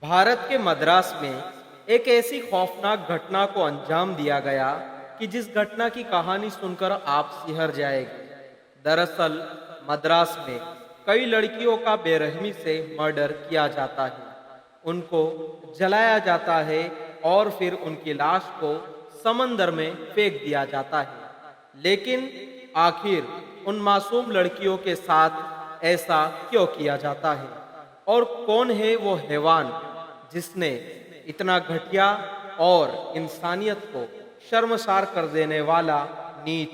भारत के मद्रास में एक ऐसी खौफनाक घटना को अंजाम दिया गया कि जिस घटना की कहानी सुनकर आप सिहर जाएंगे। दरअसल मद्रास में कई लड़कियों का बेरहमी से मर्डर किया जाता है, उनको जलाया जाता है और फिर उनकी लाश को समंदर में फेंक दिया जाता है। लेकिन आखिर उन मासूम लड़कियों के साथ ऐसा क्यों किया जाता है और कौन है वो हैवान जिसने इतना घटिया और इंसानियत को शर्मसार कर देने वाला नीच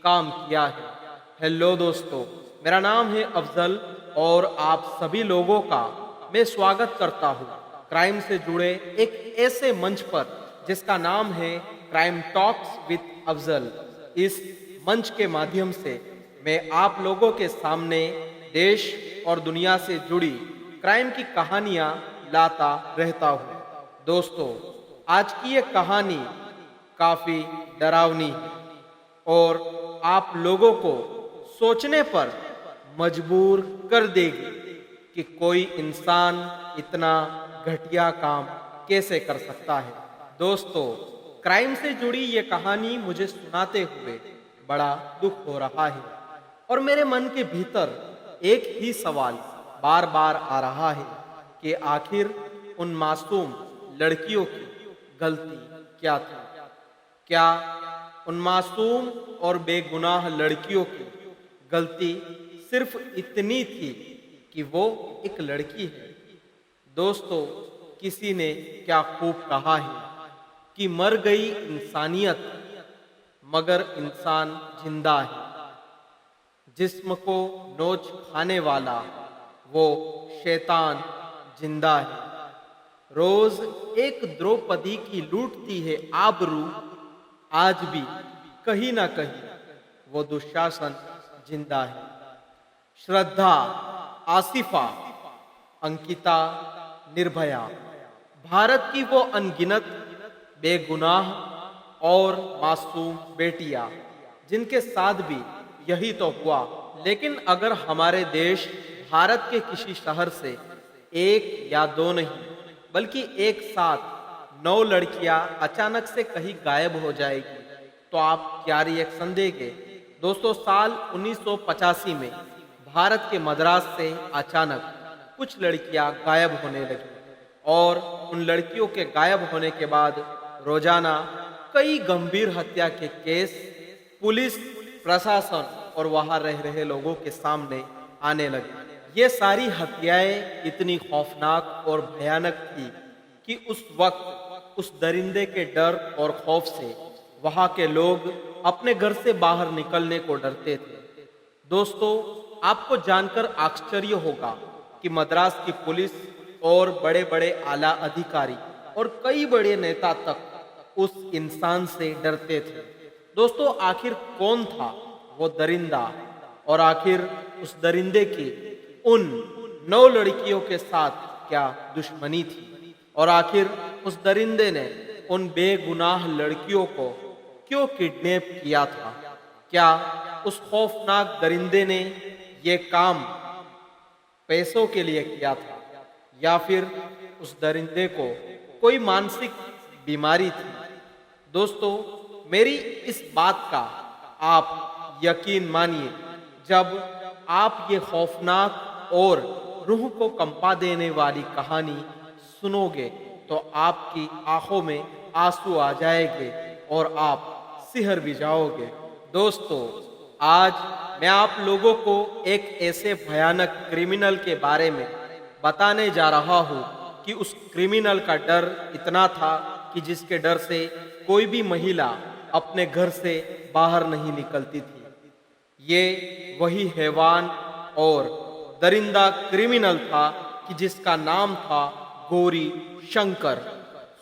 काम किया है। हेलो दोस्तों, मेरा नाम है अफजल और आप सभी लोगों का मैं स्वागत करता हूँ क्राइम से जुड़े एक ऐसे मंच पर जिसका नाम है क्राइम टॉक्स विद अफजल। इस मंच के माध्यम से मैं आप लोगों के सामने देश और दुनिया से जुड़ी क्राइम की कहानियां लाता रहता हूँ। दोस्तों, आज की ये कहानी काफी डरावनी है और आप लोगों को सोचने पर मजबूर कर देगी कि कोई इंसान इतना घटिया काम कैसे कर सकता है। दोस्तों, क्राइम से जुड़ी ये कहानी मुझे सुनाते हुए बड़ा दुख हो रहा है और मेरे मन के भीतर एक ही सवाल बार बार आ रहा है कि आखिर उन मासूम लड़कियों की गलती क्या थी। क्या उन मासूम और बेगुनाह लड़कियों की गलती सिर्फ इतनी थी कि वो एक लड़की है। दोस्तों, किसी ने क्या खूब कहा है कि मर गई इंसानियत मगर इंसान जिंदा है। जिस्म को नोच खाने वाला वो शैतान जिंदा है। रोज एक द्रौपदी की लूटती है आबरू, आज भी कहीं ना कहीं वो दुशासन जिंदा है। श्रद्धा, आसिफा, अंकिता, निर्भया, भारत की वो अनगिनत बेगुनाह और मासूम बेटियां जिनके साथ भी यही तो हुआ। लेकिन अगर हमारे देश भारत के किसी शहर से एक या दो नहीं बल्कि एक साथ 9 लड़कियां अचानक से कहीं गायब हो जाएगी तो आप क्या रिएक्शन देंगे। दोस्तों, साल 1985 में भारत के मद्रास से अचानक कुछ लड़कियां गायब होने लगी और उन लड़कियों के गायब होने के बाद रोजाना कई गंभीर हत्या के केस पुलिस प्रशासन और वहां रह रहे लोगों के सामने आने लगे। ये सारी हत्याएं इतनी खौफनाक और भयानक थी कि उस वक्त उस दरिंदे के डर और खौफ से वहां के लोग अपने घर से बाहर निकलने को डरते थे। दोस्तों, आपको जानकर आश्चर्य होगा कि मद्रास की पुलिस और बड़े बड़े आला अधिकारी और कई बड़े नेता तक उस इंसान से डरते थे। दोस्तों, आखिर कौन था वो दरिंदा और आखिर उस दरिंदे की उन 9 लड़कियों के साथ क्या दुश्मनी थी और आखिर उस दरिंदे ने उन बेगुनाह लड़कियों को क्यों किडनैप किया था। क्या उस खौफनाक दरिंदे ने ये काम पैसों के लिए किया था या फिर उस दरिंदे को कोई मानसिक बीमारी थी। दोस्तों, मेरी इस बात का आप यकीन मानिए जब आप ये खौफनाक और रूह को कंपा देने वाली कहानी सुनोगे तो आपकी आंखों में आंसू आ जाएंगे और आप सिहर भी जाओगे। दोस्तों, आज मैं आप लोगों को एक ऐसे भयानक क्रिमिनल के बारे में बताने जा रहा हूं कि उस क्रिमिनल का डर इतना था कि जिसके डर से कोई भी महिला अपने घर से बाहर नहीं निकलती थी। ये वही हैवान और दरिंदा क्रिमिनल था कि जिसका नाम था Gauri Shankar,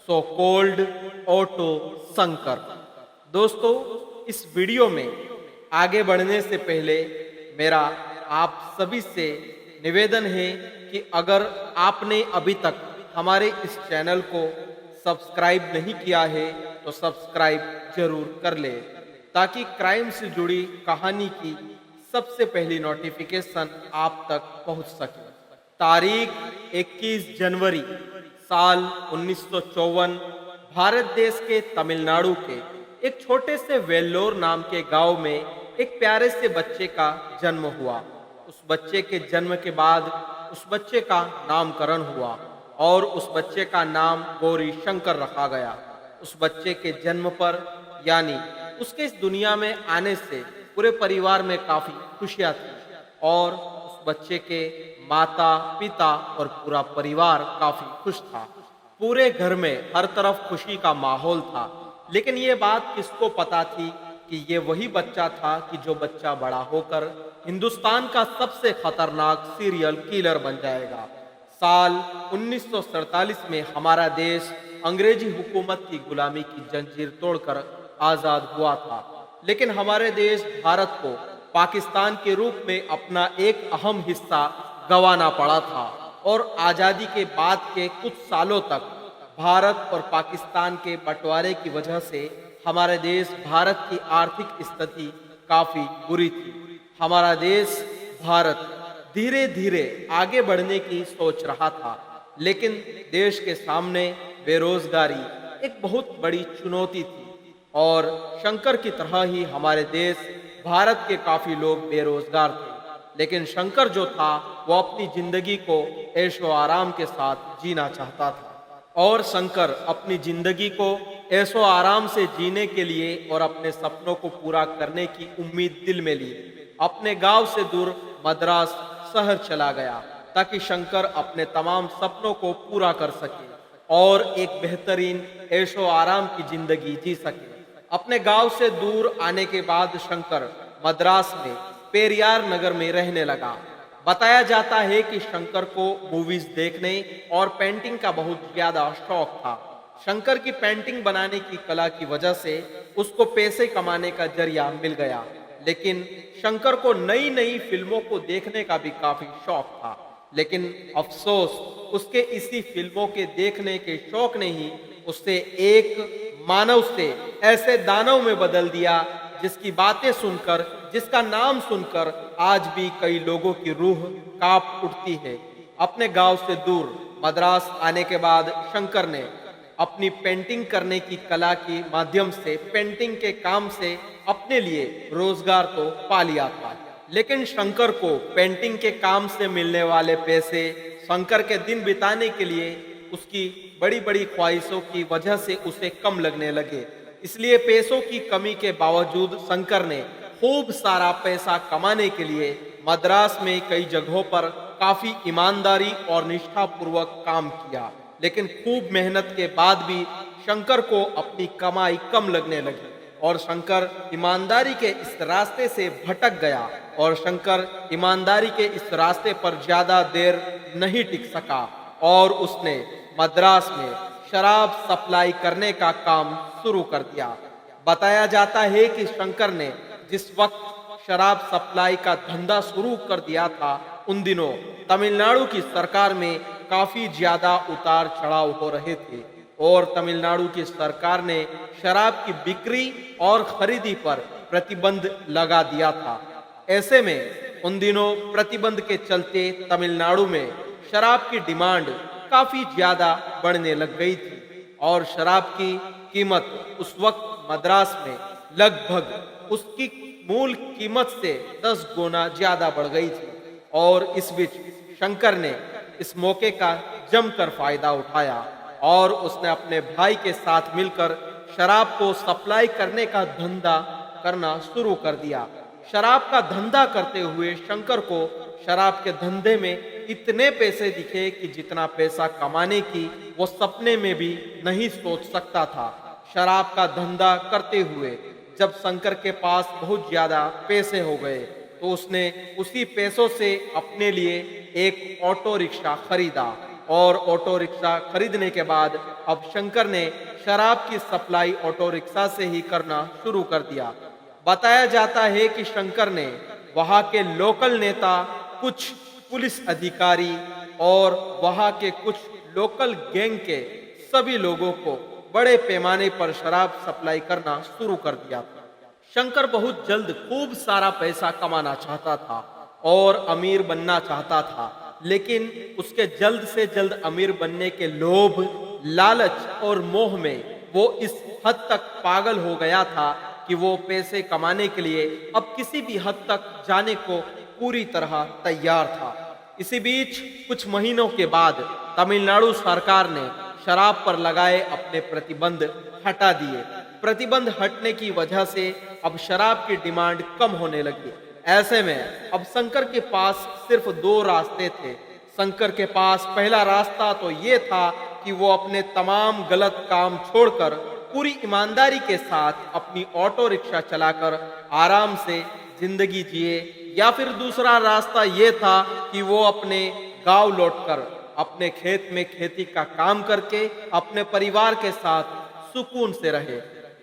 so called auto Shankar. दोस्तों, इस वीडियो में आगे बढ़ने से पहले मेरा आप सभी से निवेदन है कि अगर आपने अभी तक हमारे इस चैनल को सब्सक्राइब नहीं किया है तो सब्सक्राइब जरूर कर ले ताकि क्राइम से जुड़ी कहानी की सबसे पहली नोटिफिकेशन आप तक पहुंच सके। तारीख 21 जनवरी साल 1954 भारत देश के तमिलनाडु के एक छोटे से वेल्लोर नाम के गांव में एक प्यारे से बच्चे का जन्म हुआ। उस बच्चे के जन्म के बाद उस बच्चे का नामकरण हुआ और उस बच्चे का नाम गौरी शंकर रखा गया। उस बच्चे के जन्म पर यानी उसके इस दुनिया में आने से पूरे परिवार में काफी खुशियां थी और उस बच्चे के माता पिता और पूरा परिवार काफी खुश था। पूरे घर में हर तरफ खुशी का माहौल था। लेकिन ये बात किसको पता थी कि ये वही बच्चा था कि जो बच्चा बड़ा होकर हिंदुस्तान का सबसे खतरनाक सीरियल किलर बन जाएगा। साल 1947 में हमारा देश अंग्रेजी हुकूमत की गुलामी की जंजीर तोड़कर आजाद हुआ था। लेकिन हमारे देश भारत को पाकिस्तान के रूप में अपना एक अहम हिस्सा गंवाना पड़ा था और आज़ादी के बाद के कुछ सालों तक भारत और पाकिस्तान के बंटवारे की वजह से हमारे देश भारत की आर्थिक स्थिति काफ़ी बुरी थी। हमारा देश भारत धीरे धीरे आगे बढ़ने की सोच रहा था, लेकिन देश के सामने बेरोजगारी एक बहुत बड़ी चुनौती थी और शंकर की तरह ही हमारे देश भारत के काफ़ी लोग बेरोजगार थे। लेकिन शंकर जो था वो अपनी जिंदगी को ऐशो आराम के साथ जीना चाहता था और शंकर अपनी जिंदगी को ऐशो आराम से जीने के लिए और अपने सपनों को पूरा करने की उम्मीद दिल में ली अपने गांव से दूर मद्रास शहर चला गया ताकि शंकर अपने तमाम सपनों को पूरा कर सके और एक बेहतरीन ऐशो आराम की जिंदगी जी सके। अपने गांव से दूर आने के बाद शंकर मद्रास में पेरियार नगर में रहने लगा। बताया जाता है कि शंकर को मूवीज देखने और पेंटिंग का बहुत ज्यादा शौक था। शंकर की पेंटिंग बनाने की कला की वजह से उसको पैसे कमाने का जरिया मिल गया। लेकिन शंकर को नई नई फिल्मों को देखने का भी काफी शौक था। लेकिन अफसोस उसके इसी फिल्मों के देखने के शौक ने ही उससे एक मानव से ऐसे दानव में बदल दिया जिसकी बातें सुनकर, जिसका नाम सुनकर आज भी कई लोगों की रूह कांप उठती है। अपने गांव से दूर मद्रास आने के बाद शंकर ने अपनी पेंटिंग करने की कला के माध्यम से पेंटिंग के काम से अपने लिए रोजगार तो पा लिया था। लेकिन शंकर को पेंटिंग के काम से मिलने वाले पैसे शंकर के दिन बिताने के लिए उसकी बड़ी बड़ी ख्वाहिशों की वजह से उसे कम लगने लगे। इसलिए पैसों की कमी के बावजूद शंकर ने खूब सारा पैसा कमाने के लिए मद्रास में कई जगहों पर काफी ईमानदारी और निष्ठापूर्वक काम किया। लेकिन खूब मेहनत के बाद भी शंकर को अपनी कमाई कम लगने लगी और शंकर ईमानदारी के इस रास्ते से भटक गया और शंकर ईमानदारी के इस रास्ते पर ज्यादा देर नहीं टिक सका और उसने मद्रास में शराब सप्लाई करने का काम शुरू कर दिया। बताया जाता है कि शंकर ने जिस वक्त शराब सप्लाई का धंधा शुरू कर दिया था उन दिनों तमिलनाडु की सरकार में काफी ज्यादा उतार चढ़ाव हो रहे थे और तमिलनाडु की सरकार ने शराब की बिक्री और खरीदी पर प्रतिबंध लगा दिया था। ऐसे में उन दिनों प्रतिबंध के चलते तमिलनाडु में शराब की डिमांड काफी ज्यादा बढ़ने लग गई थी और शराब की कीमत उस वक्त मद्रास में लगभग उसकी मूल कीमत से 10 गुना ज्यादा बढ़ गई थी। और इस बीच शंकर ने इस मौके का जमकर फायदा उठाया और उसने अपने भाई के साथ मिलकर शराब को सप्लाई करने का धंधा करना शुरू कर दिया। शराब का धंधा करते हुए शंकर को शराब के धंधे में इतने पैसे दिखे कि जितना पैसा कमाने की वो सपने में भी नहीं सोच सकता था। शराब का धंधा करते हुए जब शंकर के पास बहुत ज्यादा पैसे हो गए तो उसने उसी पैसों से अपने लिए एक ऑटो रिक्शा खरीदा और ऑटो रिक्शा खरीदने के बाद अब शंकर ने शराब की सप्लाई ऑटो रिक्शा से ही करना शुरू कर दिया। बताया जाता है कि शंकर ने वहां के लोकल नेता, कुछ पुलिस अधिकारी और वहां के कुछ लोकल गैंग के सभी लोगों को बड़े पैमाने पर शराब सप्लाई करना शुरू कर दिया था। शंकर बहुत जल्द खूब सारा पैसा कमाना चाहता था और अमीर बनना चाहता था। लेकिन उसके जल्द से जल्द अमीर बनने के लोभ, लालच और मोह में वो इस हद तक पागल हो गया था कि वो पैसे कमाने के लिए अब किसी भी हद तक जाने को पूरी तरह तैयार था। इसी बीच कुछ महीनों के बाद तमिलनाडु सरकार ने शराब पर लगाए अपने प्रतिबंध हटा दिए। प्रतिबंध हटने की वजह से अब शराब की डिमांड कम होने लगी। ऐसे में अब शंकर के पास सिर्फ दो रास्ते थे। शंकर के पास पहला रास्ता तो ये था कि वो अपने तमाम गलत काम छोड़कर पूरी ईमानदारी के साथ अपनी ऑटो रिक्शा चलाकर आराम से जिंदगी जिए, या फिर दूसरा रास्ता ये था कि वो अपने गांव लौटकर अपने खेत में खेती का काम करके अपने परिवार के साथ सुकून से रहे।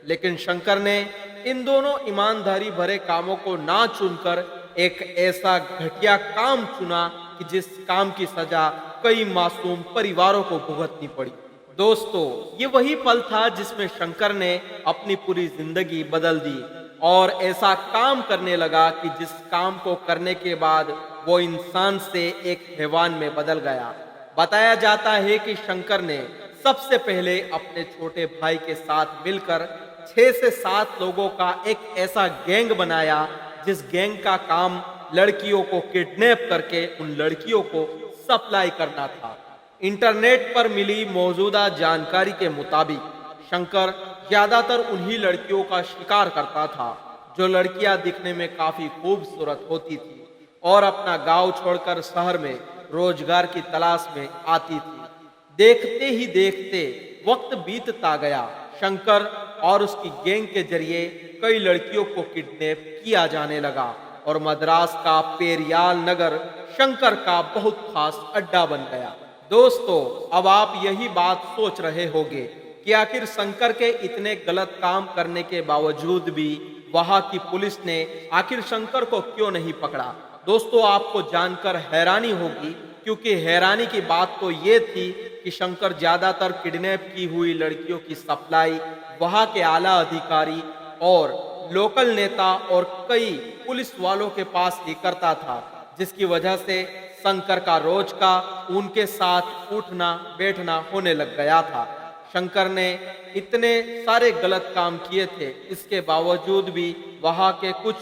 लेकिन शंकर ने इन दोनों ईमानदारी भरे कामों को ना चुनकर एक ऐसा घटिया काम चुना कि जिस काम की सजा कई मासूम परिवारों को भुगतनी पड़ी। दोस्तों, ये वही पल था जिसमें शंकर ने अपनी पूरी जिंदगी बदल दी और ऐसा काम करने लगा कि जिस काम को करने के बाद वो इंसान से एक हैवान में बदल गया। बताया जाता है कि शंकर ने सबसे पहले अपने छोटे भाई के साथ मिलकर 6 से 7 लोगों का एक ऐसा गैंग बनाया जिस गैंग का काम लड़कियों को किडनैप करके उन लड़कियों को सप्लाई करना था। इंटरनेट पर मिली मौजूदा जानकारी के मुताबिक शंकर ज्यादातर उन्हीं लड़कियों का शिकार करता था जो लड़कियां दिखने में काफी खूबसूरत होती थी और अपना गांव छोड़कर शहर में रोजगार की तलाश में आती थी। देखते ही देखते वक्त बीतता गया। शंकर और उसकी गैंग के जरिए कई लड़कियों को किडनैप किया जाने लगा और मद्रास का पेरियाल नगर शंकर का बहुत खास अड्डा बन गया। दोस्तों, अब आप यही बात सोच रहे होंगे कि आखिर शंकर के इतने गलत काम करने के बावजूद भी वहां की पुलिस ने आखिर शंकर को क्यों नहीं पकड़ा। दोस्तों, आपको जानकर हैरानी होगी, क्योंकि हैरानी की बात तो ये थी कि शंकर ज्यादातर किडनैप की हुई लड़कियों की सप्लाई वहां के आला अधिकारी और लोकल नेता और कई पुलिस वालों के पास ही करता था, जिसकी वजह से शंकर का रोज का उनके साथ उठना बैठना होने लग गया था। शंकर ने इतने सारे गलत काम किए थे, इसके बावजूद भी वहां के कुछ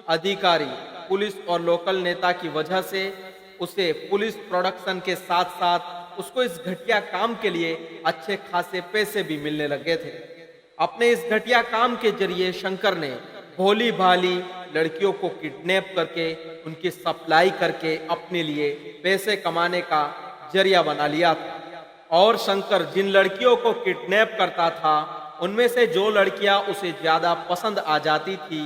अधिकारी, पुलिस और लोकल नेता की वजह से उसे पुलिस प्रोडक्शन के साथ साथ उसको इस घटिया काम के लिए अच्छे खासे पैसे भी मिलने लगे थे। अपने इस घटिया काम के जरिए शंकर ने भोली भाली लड़कियों को किडनैप करके उनकी सप्लाई करके अपने लिए पैसे कमाने का जरिया बना लिया था। और शंकर जिन लड़कियों को किडनैप करता था उनमें से जो लड़कियां उसे ज्यादा पसंद आ जाती थी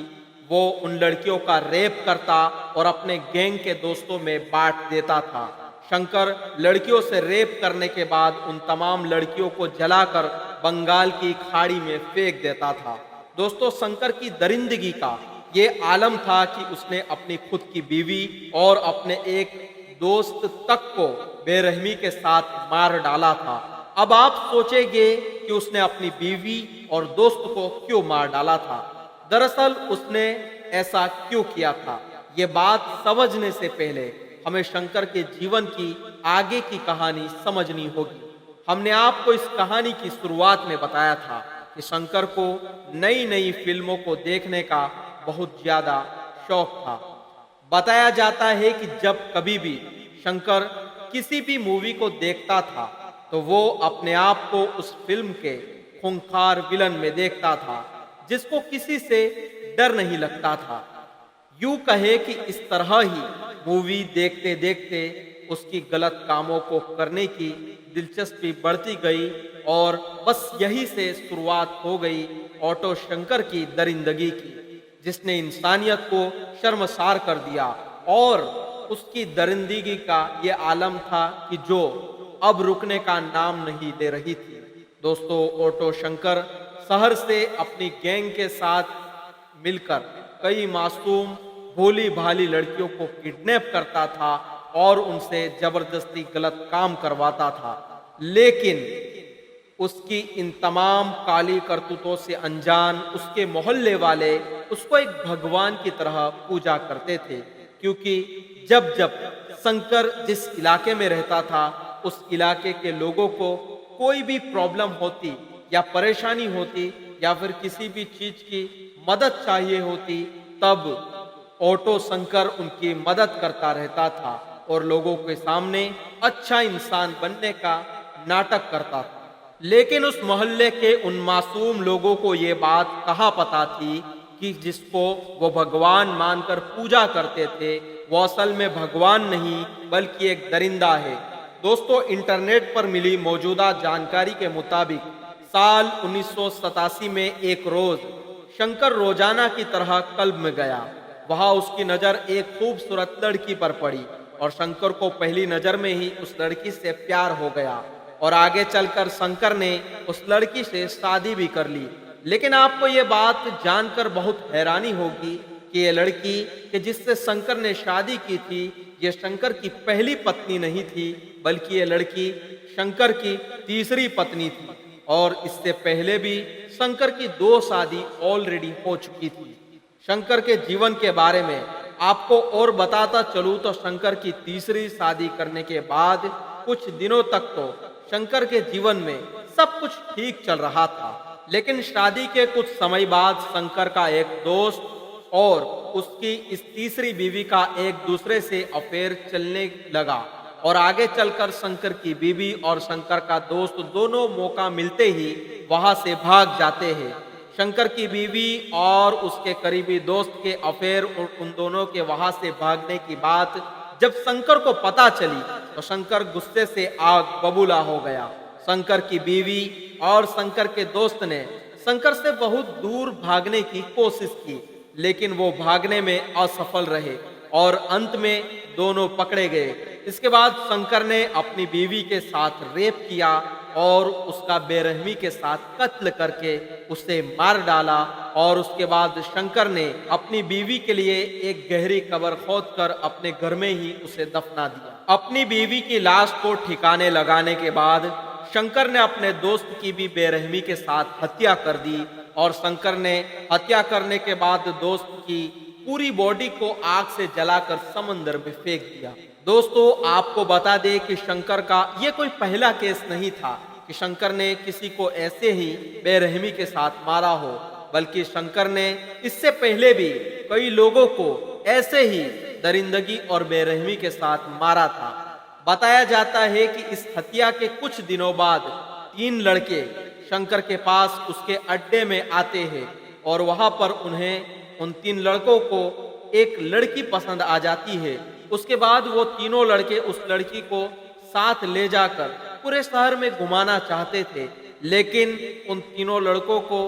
वो उन लड़कियों का रेप करता और अपने गैंग के दोस्तों में बांट देता था। शंकर लड़कियों से रेप करने के बाद उन तमाम लड़कियों को जलाकर बंगाल की खाड़ी में फेंक देता था। दोस्तों, शंकर की दरिंदगी का ये आलम था कि उसने अपनी खुद की बीवी और अपने एक दोस्त तक को बेरहमी के साथ मार डाला था। अब आप सोचेंगे कि उसने अपनी बीवी और दोस्त को क्यों मार डाला था। दरअसल उसने ऐसा क्यों किया था, ये बात समझने से पहले हमें शंकर के जीवन की आगे की कहानी समझनी होगी। हमने आपको इस कहानी की शुरुआत में बताया था कि शंकर को नई नई फिल्मों को देखने का बहुत ज्यादा शौक था। बताया जाता है कि जब कभी भी शंकर किसी भी मूवी को देखता था तो वो अपने आप को उस फिल्म के खूंखार विलन में देखता था जिसको किसी से डर नहीं लगता था। यूं कहे कि इस तरह ही मूवी देखते देखते उसकी गलत कामों को करने की दिलचस्पी बढ़ती गई और बस यही से शुरुआत हो गई ऑटो शंकर की दरिंदगी की, जिसने इंसानियत को शर्मसार कर दिया। और उसकी दरिंदगी का ये आलम था कि जो अब रुकने का नाम नहीं ले रही थी। दोस्तों, ऑटो शंकर शहर से अपनी गैंग के साथ मिलकर कई मासूम भोली भाली लड़कियों को किडनैप करता था और उनसे जबरदस्ती गलत काम करवाता था। लेकिन उसकी इन तमाम काली करतूतों से अनजान उसके मोहल्ले वाले उसको एक भगवान की तरह पूजा करते थे, क्योंकि जब जब शंकर जिस इलाके में रहता था उस इलाके के लोगों को कोई भी प्रॉब्लम होती या परेशानी होती या फिर किसी भी चीज की मदद चाहिए होती, तब ऑटो शंकर उनकी मदद करता रहता था और लोगों के सामने अच्छा इंसान बनने का नाटक करता था। लेकिन उस मोहल्ले के उन मासूम लोगों को ये बात कहाँ पता थी कि जिसको वो भगवान मानकर पूजा करते थे वो असल में भगवान नहीं बल्कि एक दरिंदा है। दोस्तों, इंटरनेट पर मिली मौजूदा जानकारी के मुताबिक साल 1987 में एक रोज शंकर रोजाना की तरह क्लब में गया। वहां उसकी नजर एक खूबसूरत लड़की पर पड़ी और शंकर को पहली नजर में ही उस लड़की से प्यार हो गया और आगे चलकर शंकर ने उस लड़की से शादी भी कर ली। लेकिन आपको ये बात जानकर बहुत हैरानी होगी कि ये लड़की कि जिससे शंकर ने शादी की थी ये शंकर की पहली पत्नी नहीं थी बल्कि ये लड़की शंकर की तीसरी पत्नी थी और इससे पहले भी शंकर की 2 शादी ऑलरेडी हो चुकी थी। शंकर के जीवन के बारे में आपको और बताता चलूं तो शंकर की तीसरी शादी करने के बाद कुछ दिनों तक तो शंकर के जीवन में सब कुछ ठीक चल रहा था, लेकिन शादी के कुछ समय बाद शंकर का एक दोस्त और उसकी इस तीसरी बीवी का एक दूसरे से अफेयर चलने लगा और आगे चलकर शंकर की बीवी और शंकर का दोस्त दोनों मौका मिलते ही वहां से भाग जाते हैं। शंकर की बीवी और उसके करीबी दोस्त के अफेयर उन दोनों के वहां से भागने की बात जब शंकर को पता चली तो शंकर गुस्से से आग बबूला हो गया। शंकर की बीवी और शंकर के दोस्त ने शंकर से बहुत दूर भागने की कोशिश की, लेकिन वो भागने में असफल रहे और अंत में दोनों पकड़े गए। इसके बाद शंकर ने अपनी बीवी के साथ रेप किया और उसका बेरहमी के साथ कत्ल करके उसे मार डाला और उसके बाद शंकर ने अपनी बीवी के लिए एक गहरी कब्र खोदकर अपने घर में ही उसे दफना दिया। अपनी बीवी की लाश को ठिकाने लगाने के बाद शंकर ने अपने दोस्त की भी बेरहमी के साथ हत्या कर दी और शंकर ने हत्या करने के बाद दोस्त की पूरी बॉडी को आग से जलाकर समंदर में फेंक दिया। दोस्तों, आपको बता दें कि शंकर का ये कोई पहला केस नहीं था कि शंकर ने किसी को ऐसे ही बेरहमी के साथ मारा हो, बल्कि शंकर ने इससे पहले भी कई लोगों को ऐसे ही दरिंदगी और बेरहमी के साथ मारा था। बताया जाता है कि इस हत्या के कुछ दिनों बाद 3 लड़के शंकर के पास उसके अड्डे में आते हैं और वहां पर उन्हें उन 3 लड़कों को एक लड़की पसंद आ जाती है। उसके बाद वो तीनों लड़के उस लड़की को साथ ले जाकर पूरे शहर में घुमाना चाहते थे, लेकिन उन तीनों लड़कों को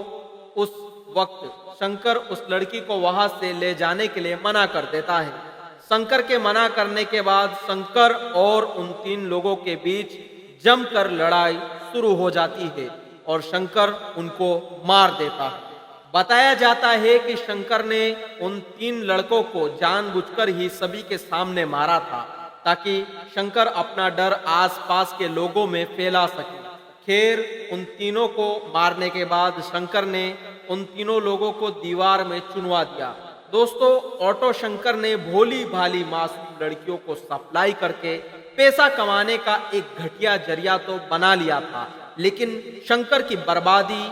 उस वक्त शंकर उस लड़की को वहां से ले जाने के लिए मना कर देता है। शंकर के मना करने के बाद शंकर और उन 3 लोगों के बीच जमकर लड़ाई शुरू हो जाती है और शंकर उनको मार देता है। बताया जाता है कि शंकर ने उन 3 लड़कों को जानबूझकर ही सभी के सामने मारा था ताकि शंकर अपना डर आसपास के लोगों में फैला सके। खैर, उन तीनों को मारने के बाद शंकर ने उन तीनों लोगों को दीवार में चुनवा दिया। दोस्तों, ऑटो शंकर ने भोली भाली मासूम लड़कियों को सप्लाई करके पैसा कमाने का एक घटिया जरिया तो बना लिया था, लेकिन शंकर की बर्बादी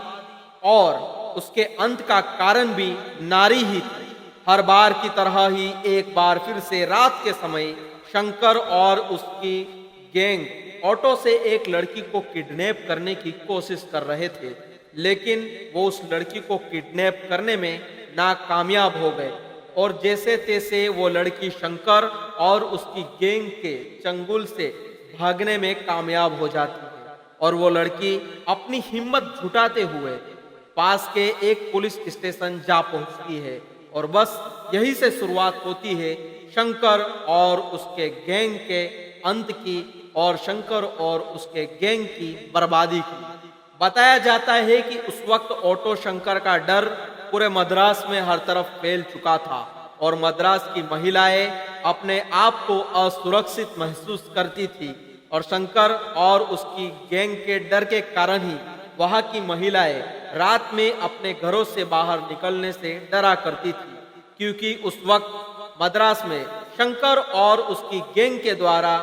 और उसके अंत का कारण भी नारी ही थी। हर बार की तरह ही एक बार फिर से रात के समय शंकर और उसकी गैंग ऑटो से एक लड़की को किडनैप करने की कोशिश कर रहे थे, लेकिन वो उस लड़की को किडनैप करने में नाकामयाब हो गए और जैसे तैसे वो लड़की शंकर और उसकी गैंग के चंगुल से भागने में कामयाब हो जाती है और वो लड़की अपनी हिम्मत जुटाते हुए पास के एक पुलिस स्टेशन जा पहुंचती है और बस यही से शुरुआत होती है शंकर और उसके गैंग के अंत की और शंकर और उसके गैंग की बर्बादी की। बताया जाता है कि उस वक्त ऑटो शंकर का डर पूरे मद्रास में हर तरफ फैल चुका था और मद्रास की महिलाएं अपने आप को असुरक्षित महसूस करती थी और शंकर और उसकी गैंग के डर के कारण ही वहां की महिलाएं रात में अपने घरों से बाहर निकलने से डरा करती थी, क्योंकि उस वक्त मद्रास में शंकर और उसकी गैंग के द्वारा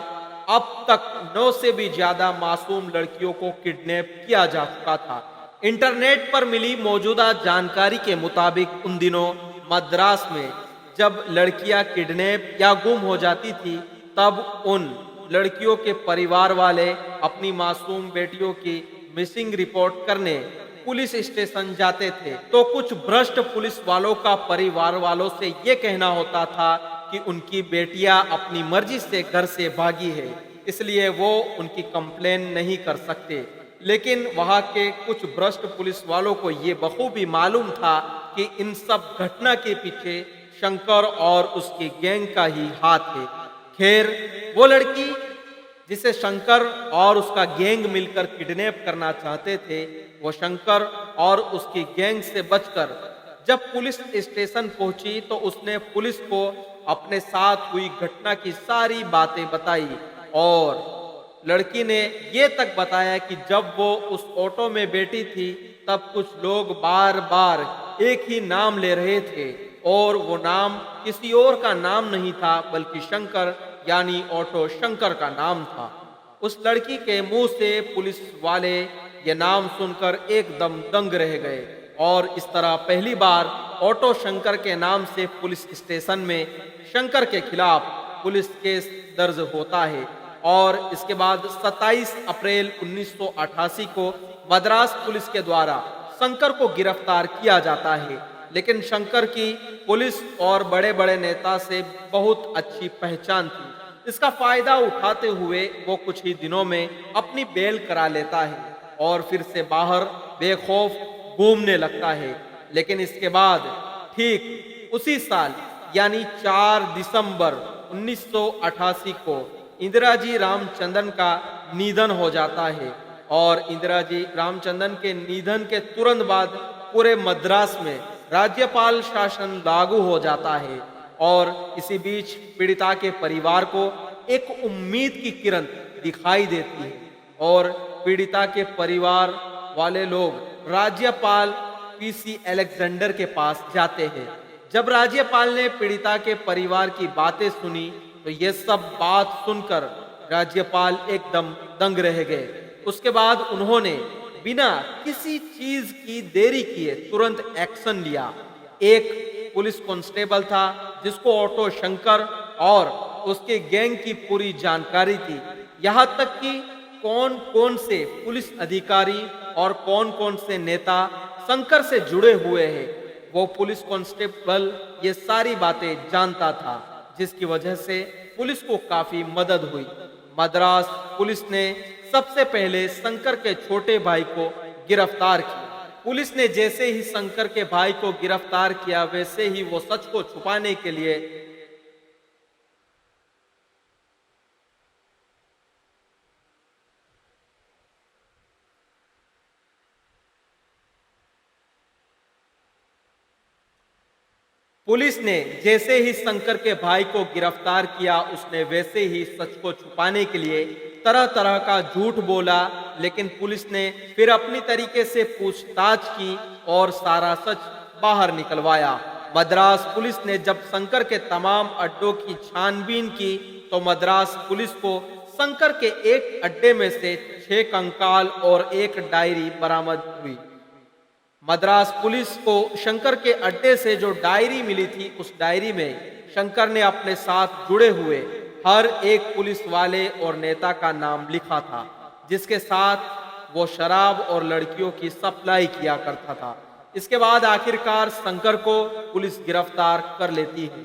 अब तक 9 से भी ज्यादा मासूम लड़कियों को किडनैप किया जा चुका था। इंटरनेट पर मिली मौजूदा जानकारी के मुताबिक उन दिनों मद्रास में जब लड़कियां किडनैप या गुम हो जाती थी, तब उन लड़कियों के परिवार वाले अपनी मासूम बेटियों की मिसिंग रिपोर्ट करने पुलिस स्टेशन जाते थे, तो कुछ भ्रष्ट पुलिस वालों का परिवार वालों से ये कहना होता था कि उनकी बेटियां अपनी मर्जी से घर से भागी है, इसलिए वो उनकी कंप्लेन नहीं कर सकते। लेकिन वहां के कुछ भ्रष्ट पुलिस वालों को ये बखूबी मालूम था कि इन सब घटना के पीछे शंकर और उसकी गैंग का ही हाथ है। खैर, वो लड़की जिसे शंकर और उसका गैंग मिलकर किडनैप करना चाहते थे, वो शंकर और उसकी गैंग से बचकर जब पुलिस स्टेशन पहुंची तो उसने पुलिस को अपने साथ हुई घटना की सारी बातें बताई और लड़की ने ये तक बताया कि जब वो उस ऑटो में बैठी थी तब कुछ लोग बार बार एक ही नाम ले रहे थे और वो नाम किसी और का नाम नहीं था बल्कि शंकर यानी ऑटो शंकर का नाम था। उस लड़की के मुंह से पुलिस वाले ये नाम सुनकर एकदम दंग रह गए और इस तरह पहली बार ऑटो शंकर के नाम से पुलिस स्टेशन में शंकर के खिलाफ पुलिस केस दर्ज होता है और इसके बाद 27 अप्रैल 1988 को मद्रास पुलिस के द्वारा शंकर को गिरफ्तार किया जाता है। लेकिन शंकर की पुलिस और बड़े बड़े नेता से बहुत अच्छी पहचान थी। इसका फायदा उठाते हुए वो कुछ ही दिनों में अपनी बेल करा लेता है और फिर से बाहर बेखौफ घूमने लगता है। लेकिन इसके बाद ठीक उसी साल यानी 4 दिसंबर 1988 को इंदिराजी रामचंद्रन का निधन हो जाता है और इंदिराजी रामचंद्रन के निधन के तुरंत बाद पूरे मद्रास में राज्यपाल शासन लागू हो जाता है और इसी बीच पीड़िता के परिवार को एक उम्मीद की किरण दिखाई देती है और पीड़िता के परिवार वाले लोग राज्यपाल पीसी अलेक्जेंडर के पास जाते हैं। जब राज्यपाल ने पीड़िता के परिवार की बातें सुनी तो ये सब बात सुनकर राज्यपाल एकदम दंग रह गए। उसके बाद उन्होंने बिना किसी चीज की देरी किए तुरंत एक्शन लिया। एक पुलिस कांस्टेबल था जिसको ऑटो शंकर और उसके गैंग की पूरी जानकारी थी, यहाँ तक कि कौन कौन से पुलिस अधिकारी और कौन कौन से नेता शंकर से जुड़े हुए हैं, वो पुलिस कांस्टेबल ये सारी बातें जानता था, जिसकी वजह से पुलिस को काफी मदद हुई। मद्रास पुलिस ने सबसे पहले शंकर के छोटे भाई को गिरफ्तार किया। पुलिस ने जैसे ही शंकर के भाई को गिरफ्तार किया वैसे ही वो सच को छुपाने के लिए पुलिस ने जैसे ही शंकर के भाई को गिरफ्तार किया उसने वैसे ही सच को छुपाने के लिए तरह तरह का झूठ बोला, लेकिन पुलिस ने फिर अपनी तरीके से पूछताछ की और सारा सच बाहर निकलवाया। मद्रास पुलिस ने जब शंकर के तमाम अड्डों की छानबीन की तो मद्रास पुलिस को शंकर के एक अड्डे में से 6 कंकाल और एक डायरी बरामद हुई। मद्रास पुलिस को शंकर के अड्डे से जो डायरी मिली थी उस डायरी में शंकर ने अपने साथ जुड़े हुए हर एक पुलिस वाले और नेता का नाम लिखा था, जिसके साथ वो शराब और लड़कियों की सप्लाई किया करता था। इसके बाद आखिरकार शंकर को पुलिस गिरफ्तार कर लेती है।